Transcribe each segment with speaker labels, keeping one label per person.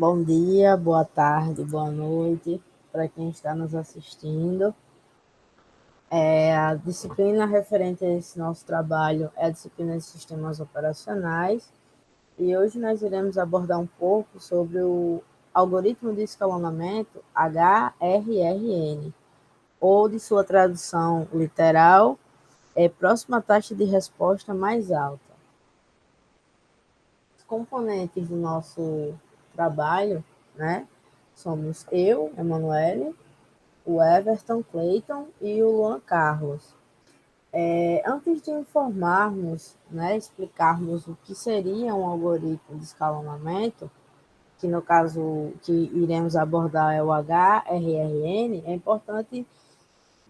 Speaker 1: Bom dia, boa tarde, boa noite para quem está nos assistindo. A disciplina referente a esse nosso trabalho é a disciplina de sistemas operacionais e hoje nós iremos abordar um pouco sobre o algoritmo de escalonamento HRRN, ou de sua tradução literal, próxima taxa de resposta mais alta. Os componentes do nosso trabalho, né, somos eu, Emanuele, o Everton Clayton e o Luan Carlos. Antes de informarmos, né, explicarmos o que seria um algoritmo de escalonamento, que no caso que iremos abordar é o HRRN, é importante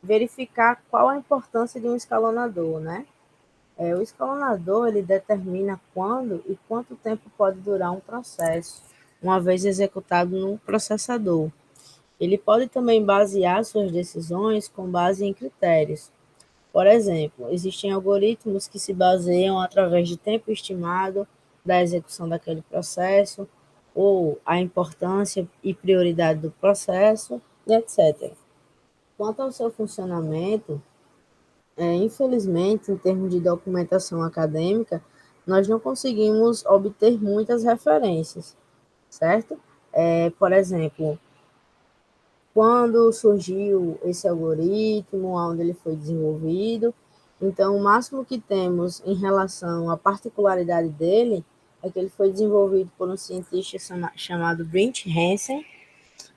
Speaker 1: verificar qual a importância de um escalonador, né? O escalonador ele determina quando e quanto tempo pode durar um processo, uma vez executado no processador. Ele pode também basear suas decisões com base em critérios. Por exemplo, existem algoritmos que se baseiam através de tempo estimado da execução daquele processo, ou a importância e prioridade do processo, etc. Quanto ao seu funcionamento, infelizmente, em termos de documentação acadêmica, nós não conseguimos obter muitas referências, certo? Por exemplo, quando surgiu esse algoritmo, onde ele foi desenvolvido. Então, o máximo que temos em relação à particularidade dele é que ele foi desenvolvido por um cientista chamado Brent Hansen,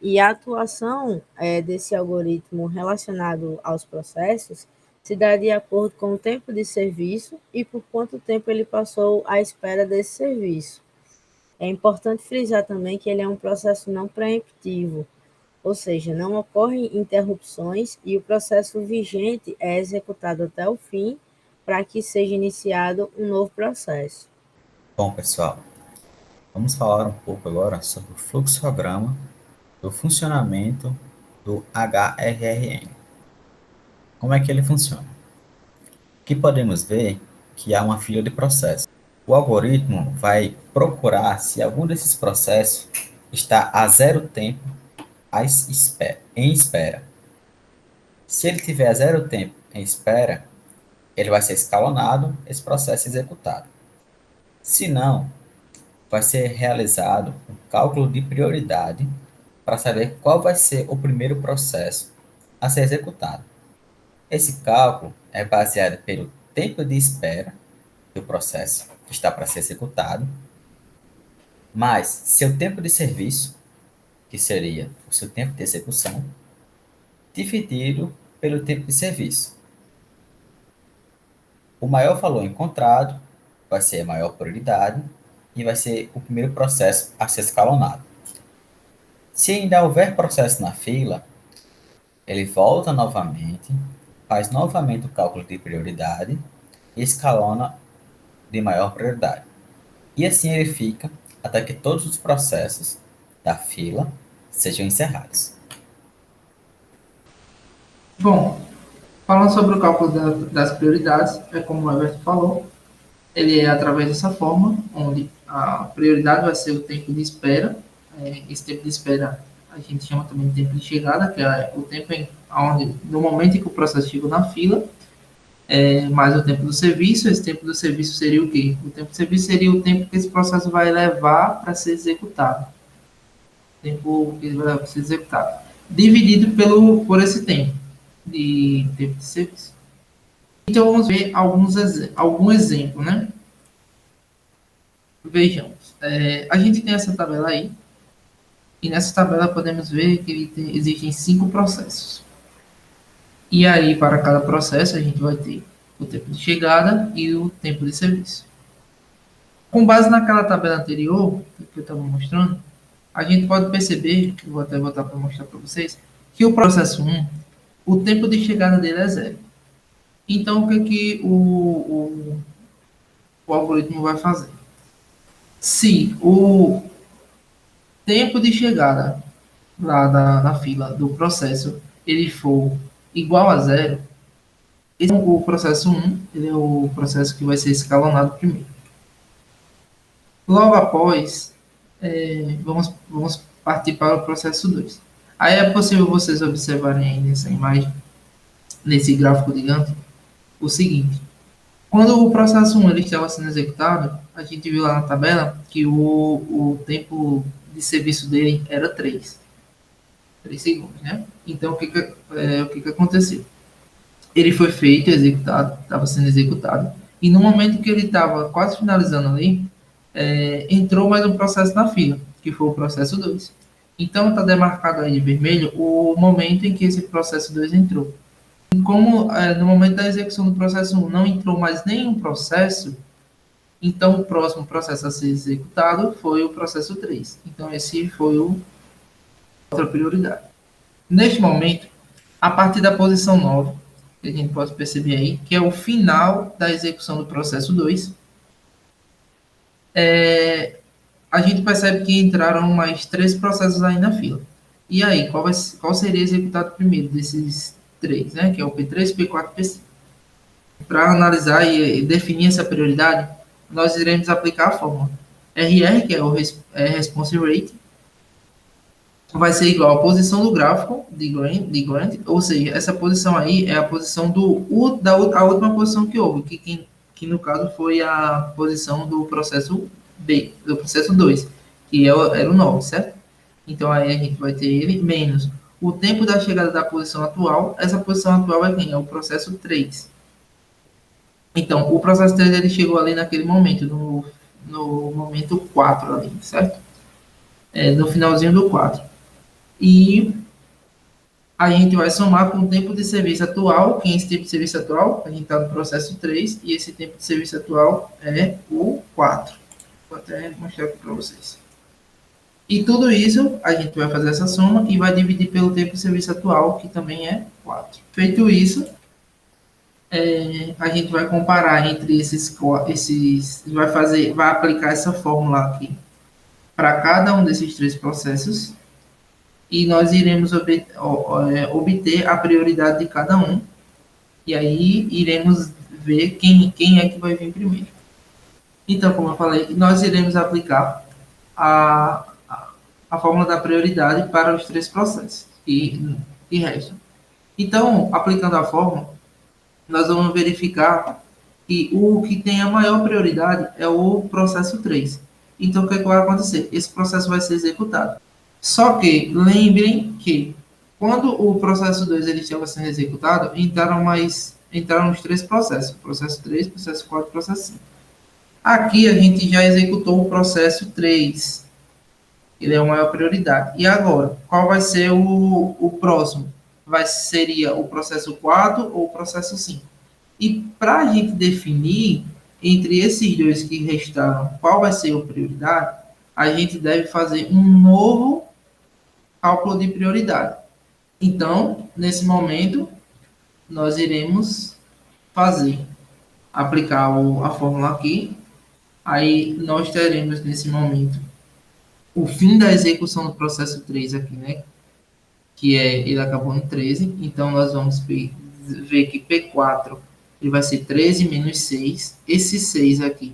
Speaker 1: e a atuação desse algoritmo relacionado aos processos se dá de acordo com o tempo de serviço e por quanto tempo ele passou à espera desse serviço. É importante frisar também que ele é um processo não preemptivo, ou seja, não ocorrem interrupções e o processo vigente é executado até o fim para que seja iniciado um novo processo.
Speaker 2: Bom, pessoal, vamos falar um pouco agora sobre o fluxograma do funcionamento do HRRN. Como é que ele funciona? Aqui podemos ver que há uma fila de processos. O algoritmo vai procurar se algum desses processos está a zero tempo em espera. Se ele tiver a zero tempo em espera, ele vai ser escalonado, esse processo executado. Se não, vai ser realizado um cálculo de prioridade para saber qual vai ser o primeiro processo a ser executado. Esse cálculo é baseado pelo tempo de espera do processo que está para ser executado, mais seu tempo de serviço, que seria o seu tempo de execução, dividido pelo tempo de serviço. O maior valor encontrado vai ser a maior prioridade e vai ser o primeiro processo a ser escalonado. Se ainda houver processo na fila, ele volta novamente, faz novamente o cálculo de prioridade e escalona de maior prioridade. E assim ele fica até que todos os processos da fila sejam encerrados.
Speaker 3: Bom, falando sobre o cálculo das prioridades, é como o Everton falou, ele é através dessa forma, onde a prioridade vai ser o tempo de espera. Esse tempo de espera a gente chama também de tempo de chegada, que é o tempo onde, no momento em que o processo chega na fila, mais o tempo do serviço. Esse tempo do serviço seria o quê? O tempo do serviço seria o tempo que esse processo vai levar para ser executado. O tempo que ele vai levar para ser executado. Dividido por esse tempo de serviço. Então, vamos ver algum exemplo, né? Vejamos. A gente tem essa tabela aí, e nessa tabela podemos ver que existem 5 processos. E aí, para cada processo, a gente vai ter o tempo de chegada e o tempo de serviço. Com base naquela tabela anterior, que eu estava mostrando, a gente pode perceber, que eu vou até voltar para mostrar para vocês, que o processo 1, o tempo de chegada dele é zero. Então, o que o algoritmo vai fazer? Se o tempo de chegada lá na fila do processo ele for igual a zero, esse é o processo 1, ele é o processo que vai ser escalonado primeiro. Logo após, vamos partir para o processo 2. Aí é possível vocês observarem aí nessa imagem, nesse gráfico de Gantt, o seguinte. Quando o processo 1 ele estava sendo executado, a gente viu lá na tabela que o tempo de serviço dele era 3 segundos, né? Então, o que aconteceu? Ele foi feito, executado, estava sendo executado, e no momento que ele estava quase finalizando ali, entrou mais um processo na fila, que foi o processo 2. Então, está demarcado aí de vermelho o momento em que esse processo 2 entrou. E como no momento da execução do processo 1 não entrou mais nenhum processo, então o próximo processo a ser executado foi o processo 3. Então, esse foi outra prioridade. Neste momento, a partir da posição 9, que a gente pode perceber aí, que é o final da execução do processo 2, a gente percebe que entraram mais 3 processos aí na fila. E aí, qual seria executado primeiro desses 3, né? Que é o P3, P4 e P5. Para analisar e definir essa prioridade, nós iremos aplicar a fórmula RR, que é o Response Rate, vai ser igual à posição do gráfico de Grant, ou seja, essa posição aí é a posição a última posição que houve, que no caso foi a posição do processo B, do processo 2, que era o 9, certo? Então aí a gente vai ter ele menos o tempo da chegada da posição atual, essa posição atual é quem? É o processo 3. Então, o processo 3 ele chegou ali naquele momento, no momento 4 ali, certo? No finalzinho do 4. E a gente vai somar com o tempo de serviço atual, que é esse tempo de serviço atual, a gente está no processo 3, e esse tempo de serviço atual é o 4. Vou até mostrar aqui para vocês. E tudo isso, a gente vai fazer essa soma e vai dividir pelo tempo de serviço atual, que também é 4. Feito isso, a gente vai comparar entre vai aplicar essa fórmula aqui para cada um desses 3 processos, e nós iremos obter a prioridade de cada um, e aí iremos ver quem é que vai vir primeiro. Então, como eu falei, nós iremos aplicar a fórmula da prioridade para os 3 processos que restam. Então, aplicando a fórmula, nós vamos verificar que o que tem a maior prioridade é o processo 3. Então, o que vai acontecer? Esse processo vai ser executado. Só que, lembrem que, quando o processo 2 ele estava sendo executado, entraram os 3 processos. Processo 3, processo 4, processo 5. Aqui, a gente já executou o processo 3. Ele é a maior prioridade. E agora, qual vai ser o próximo? Seria o processo 4 ou o processo 5? E para a gente definir entre esses 2 que restaram qual vai ser a prioridade, a gente deve fazer um novo cálculo de prioridade. Então, nesse momento, nós iremos aplicar a fórmula aqui. Aí nós teremos nesse momento o fim da execução do processo 3 aqui, né? Que ele acabou no 13. Então, nós vamos ver que P4 ele vai ser 13 menos 6. Esse 6 aqui,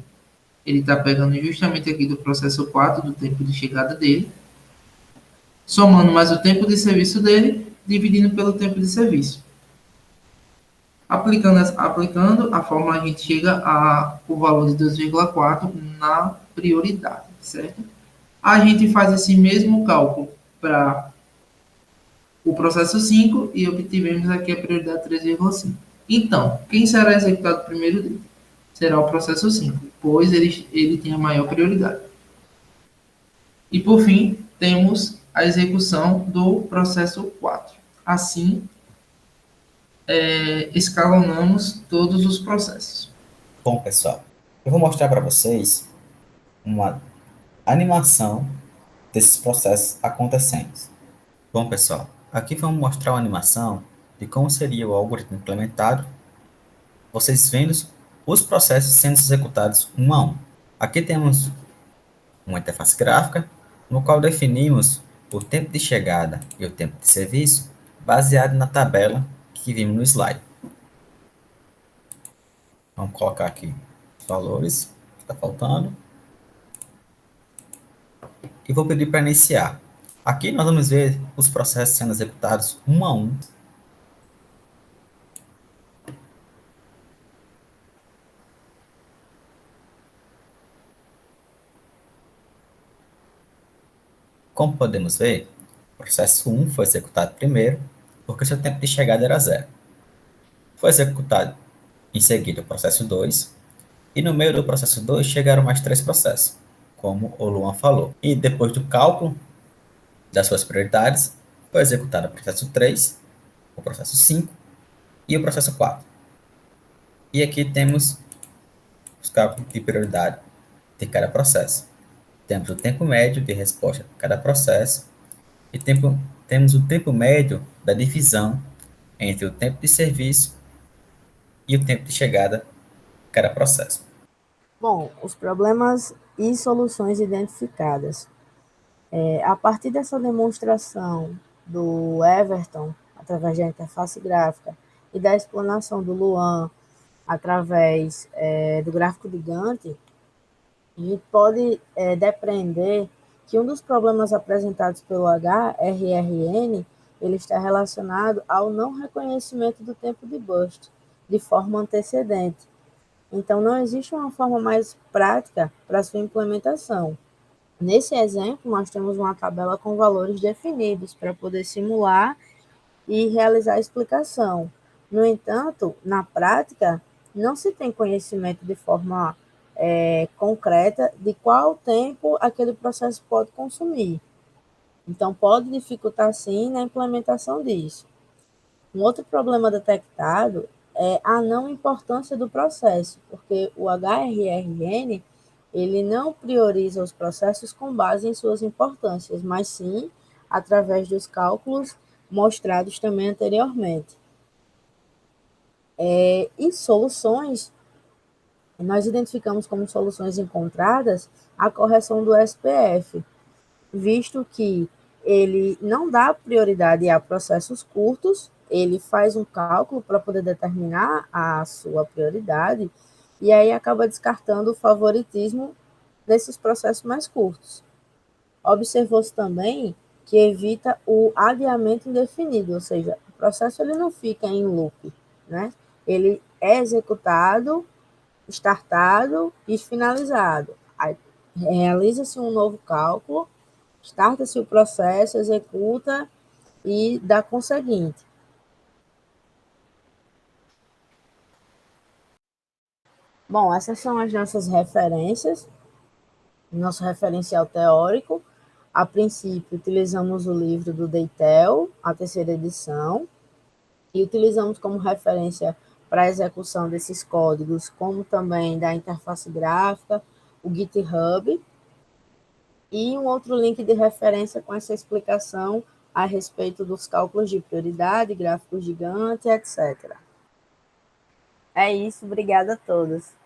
Speaker 3: ele está pegando justamente aqui do processo 4, do tempo de chegada dele, somando mais o tempo de serviço dele, dividindo pelo tempo de serviço. Aplicando a fórmula, a gente chega ao valor de 2,4 na prioridade, certo? A gente faz esse mesmo cálculo para o processo 5 e obtivemos aqui a prioridade 3,5. Então, quem será executado primeiro dele? Será o processo 5, pois ele tem a maior prioridade. E, por fim, temos a execução do processo 4. Assim, escalonamos todos os processos.
Speaker 2: Bom, pessoal, eu vou mostrar para vocês uma animação desses processos acontecendo. Bom, pessoal, aqui vamos mostrar uma animação de como seria o algoritmo implementado, vocês vendo os processos sendo executados um a um. Aqui temos uma interface gráfica, no qual definimos o tempo de chegada e o tempo de serviço, baseado na tabela que vimos no slide. Vamos colocar aqui os valores que está faltando. e vou pedir para iniciar. Aqui nós vamos ver os processos sendo executados um a um. Como podemos ver, o processo 1 foi executado primeiro, porque seu tempo de chegada era zero. Foi executado em seguida o processo 2, e no meio do processo 2 chegaram mais 3 processos, como o Luan falou. E depois do cálculo das suas prioridades, foi executado o processo 3, o processo 5 e o processo 4. E aqui temos os cálculos de prioridade de cada processo. Temos o tempo médio de resposta de cada processo e temos o tempo médio da divisão entre o tempo de serviço e o tempo de chegada de cada processo.
Speaker 1: Bom, os problemas e soluções identificadas. A partir dessa demonstração do Everton, através da interface gráfica, e da explanação do Luan, através do gráfico gigante, a gente pode depreender que um dos problemas apresentados pelo HRRN ele está relacionado ao não reconhecimento do tempo de burst de forma antecedente. Então, não existe uma forma mais prática para sua implementação. Nesse exemplo, nós temos uma tabela com valores definidos para poder simular e realizar a explicação. No entanto, na prática, não se tem conhecimento de forma concreta de qual tempo aquele processo pode consumir. Então, pode dificultar, sim, na implementação disso. Um outro problema detectado é a não importância do processo, porque o HRRN ele não prioriza os processos com base em suas importâncias, mas sim através dos cálculos mostrados também anteriormente. E soluções, nós identificamos como soluções encontradas a correção do SPF, visto que ele não dá prioridade a processos curtos, ele faz um cálculo para poder determinar a sua prioridade, e aí acaba descartando o favoritismo desses processos mais curtos. Observou-se também que evita o adiamento indefinido, ou seja, o processo ele não fica em loop, né? Ele é executado, startado e finalizado. Aí realiza-se um novo cálculo, starta-se o processo, executa e dá conseguinte. Bom, essas são as nossas referências, nosso referencial teórico. A princípio, utilizamos o livro do Deitel, a terceira edição, e utilizamos como referência para a execução desses códigos, como também da interface gráfica, o GitHub, e um outro link de referência com essa explicação a respeito dos cálculos de prioridade, gráficos gigantes, etc. É isso, obrigada a todos.